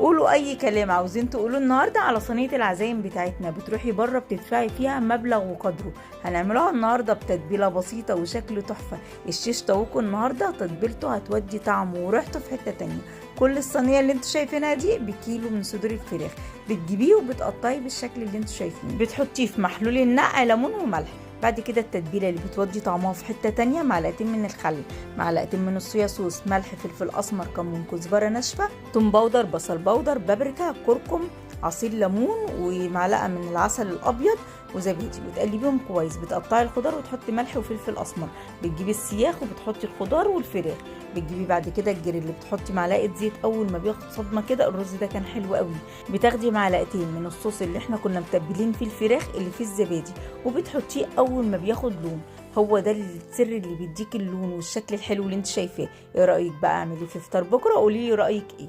قولوا اي كلام عاوزين تقولوا النهارده على صينيه العزايم بتاعتنا. بتروحي بره بتدفعي فيها مبلغ وقدره. هنعملوها النهارده بتتبيله بسيطه وشكل تحفه. الشيش طاووق النهارده تتبيلته هتودي طعمه وريحته في حته تانية. كل الصينيه اللي انتوا شايفينها دي بكيلو من صدور الفراخ. بتجيبيه وبتقطعيه بالشكل اللي انتوا شايفينه. بتحطيه في محلول النقع ليمون وملح. بعد كده التتبيله اللي بتودي طعمها في حته تانية: معلقتين من الخل، معلقتين من الصويا صوص، ملح، فلفل اسمر، كمون، كزبره ناشفه، توم باودر، بصل باودر، بابريكا، كركم، عصير ليمون، ومعلقه من العسل الابيض وزبادي. وتقلبيهم كويس. بتقطعي الخضار وتحطي ملح وفلفل اسمر. بتجيبي السياخ وبتحطي الخضار والفراخ. بتجيبي بعد كده الجريل، بتحطي معلقه زيت. اول ما بياخد صدمه كده الرز ده كان حلو قوي. بتاخدي معلقتين من الصوص اللي احنا كنا متبلين فيه الفراخ اللي فيه الزبادي وبتحطيه اول ما بياخد لون. هو ده السر اللي بيديك اللون والشكل الحلو اللي انت شايفاه. ايه رايك بقى؟ اعمليه في فطار بكره وقولي لي رايك ايه.